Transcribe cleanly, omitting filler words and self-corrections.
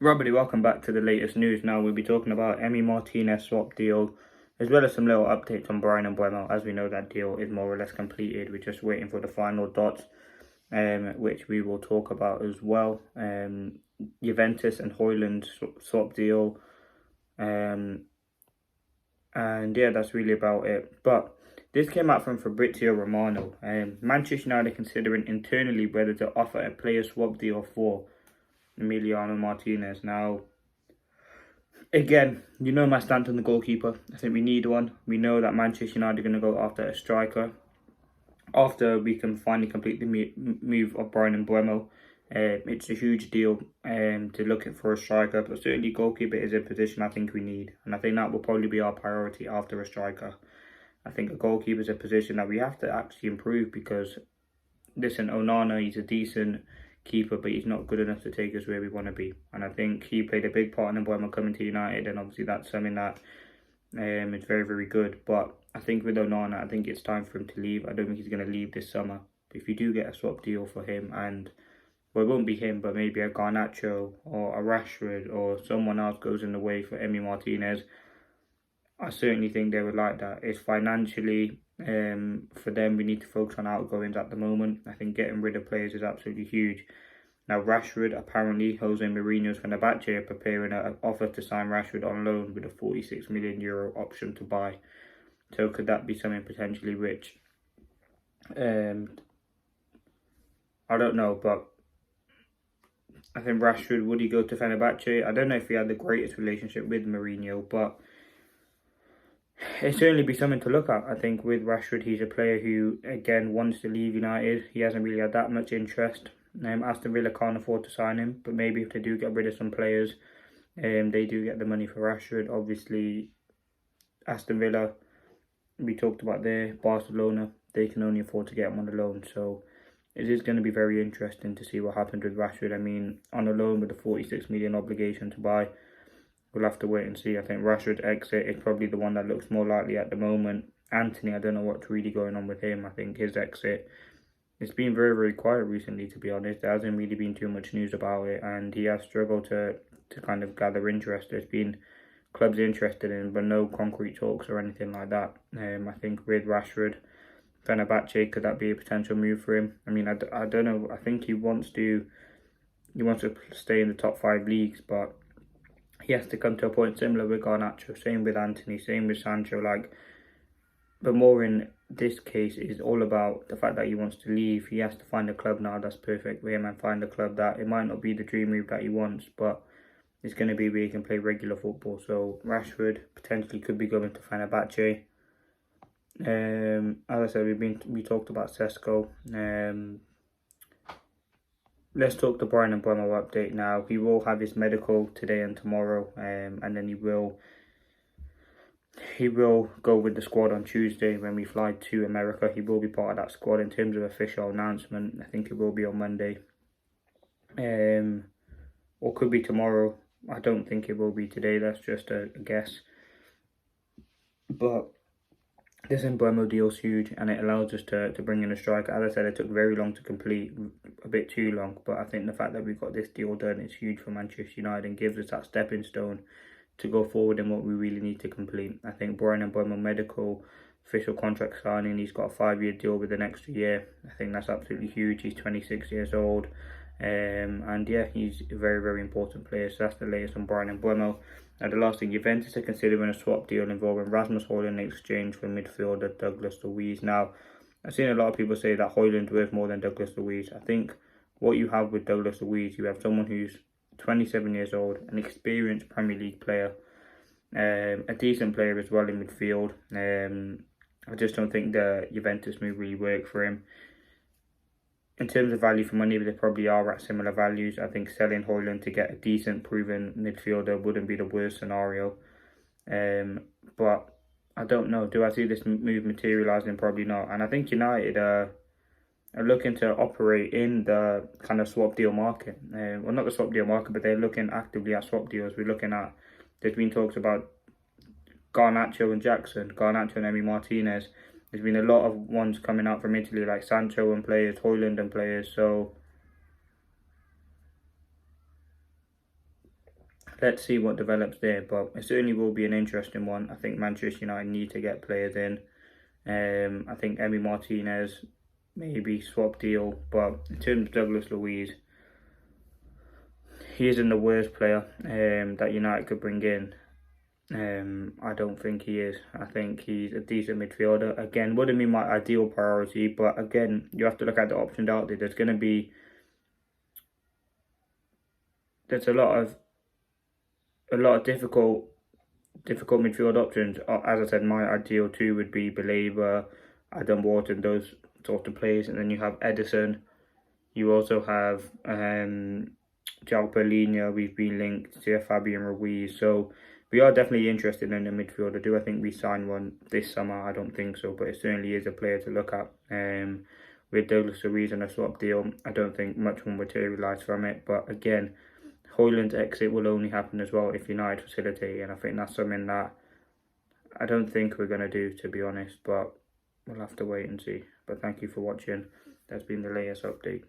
Robert, welcome back to the latest news. Now we'll be talking about Emiliano Martinez swap deal, as well as some little updates on Brian and Mbeumo. As we know, that deal is more or less completed. We're just waiting for the final dots, which we will talk about as well. Juventus and HOJLUND swap deal, and yeah, that's really about it. But this came out from Fabrizio Romano. Manchester United considering internally whether to offer a player swap deal for Emiliano Martinez. Now, again, you know my stance on the goalkeeper. I think we need one. We know that Manchester United are going to go after a striker after we can finally complete the move of Brian and Mbeumo. It's a huge deal to look at for a striker, but certainly goalkeeper is a position I think we need, and I think that will probably be our priority after a striker. I think a goalkeeper is a position that we have to actually improve because, listen, Onana, he's a decent keeper, but he's not good enough to take us where we want to be. And I think he played a big part in Mbeumo coming to United, and obviously that's something that is very, very good. But I think with Onana, I think it's time for him to leave. I don't think he's going to leave this summer. But if you do get a swap deal for him, and well, it won't be him, but maybe a Garnacho or a Rashford or someone else goes in the way for Emiliano Martinez, I certainly think they would like that. It's financially, for them, we need to focus on outgoings at the moment. I think getting rid of players is absolutely huge. Now, Rashford, apparently, Jose Mourinho's Fenerbahce are preparing an offer to sign Rashford on loan with a €46 million option to buy. So could that be something potentially which, I don't know, but I think Rashford, would he go to Fenerbahce? I don't know if he had the greatest relationship with Mourinho, but it'd certainly be something to look at. I think with Rashford, he's a player who, again, wants to leave United. He hasn't really had that much interest. Aston Villa can't afford to sign him, but maybe if they do get rid of some players, they do get the money for Rashford. Obviously, Aston Villa, we talked about there, Barcelona, they can only afford to get him on the loan. So it is going to be very interesting to see what happens with Rashford. I mean, on a loan with a 46 million obligation to buy, we'll have to wait and see. I think Rashford's exit is probably the one that looks more likely at the moment. Anthony, I don't know what's really going on with him. I think his exit, it's been very, very quiet recently, to be honest. There hasn't really been too much news about it, and he has struggled to kind of gather interest. There's been clubs interested in him, but no concrete talks or anything like that. I think with Rashford, Fenerbahce, could that be a potential move for him? I mean, I don't know. I think he wants to stay in the top 5 leagues, but he has to come to a point similar with Garnacho, same with Anthony, same with Sancho. But more in this case is all about the fact that he wants to leave. He has to find a club now that's perfect for him and find a club that it might not be the dream move that he wants, but it's going to be where he can play regular football. So Rashford potentially could be going to Fenerbahce. As I said, we talked about Sesko. Let's talk the Brian and Mbeumo update now. He will have his medical today and tomorrow, and then he will go with the squad on Tuesday when we fly to America. He will be part of that squad in terms of official announcement. I think it will be on Monday, or could be tomorrow. I don't think it will be today. That's just a guess. But this Mbeumo deal is huge, and it allows us to bring in a striker. As I said, it took very long to complete, a bit too long. But I think the fact that we got this deal done is huge for Manchester United and gives us that stepping stone to go forward in what we really need to complete. I think Brian Mbeumo medical official contract signing, he's got a 5-year deal with an extra year. I think that's absolutely huge. He's 26 years old. And yeah, he's a very, very important player. So that's the latest on Brian Mbeumo. Now, the last thing, Juventus are considering a swap deal involving Rasmus HOJLUND in exchange for midfielder Douglas LUIZ. Now, I've seen a lot of people say that HOJLUND worth more than Douglas LUIZ. I think what you have with Douglas LUIZ, you have someone who's 27 years old, an experienced Premier League player, a decent player as well in midfield. I just don't think the Juventus move really worked for him. In terms of value for money, they probably are at similar values. I think selling HOJLUND to get a decent, proven midfielder wouldn't be the worst scenario. But I don't know. Do I see this move materialising? Probably not. And I think United are looking to operate in the kind of swap deal market. Well, not the swap deal market, but they're looking actively at swap deals. We're looking at, there's been talks about Garnacho and Jackson, Garnacho and Emiliano Martinez. There's been a lot of ones coming out from Italy, like Sancho and players, HOJLUND and players. So let's see what develops there. But it certainly will be an interesting one. I think Manchester United need to get players in. I think Emiliano Martinez, maybe swap deal. But in terms of Douglas Luiz, he isn't the worst player that United could bring in. I don't think he is. I think he's a decent midfielder. Again, wouldn't be my ideal priority, but again, you have to look at the options out there. There's a lot of difficult midfield options. As I said, my ideal two would be Belabor, Adam Wharton, those sort of players, and then you have Edison. You also have João Palhinha. We've been linked to Fabian Ruiz, so we are definitely interested in a midfielder. Do I think we sign one this summer? I don't think so, but it certainly is a player to look at. With Douglas Luiz and a swap deal, I don't think much will materialise from it. But again, HOJLUND's exit will only happen as well if United facilitate, and I think that's something that I don't think we're going to do, to be honest, but we'll have to wait and see. But thank you for watching. That's been the latest update.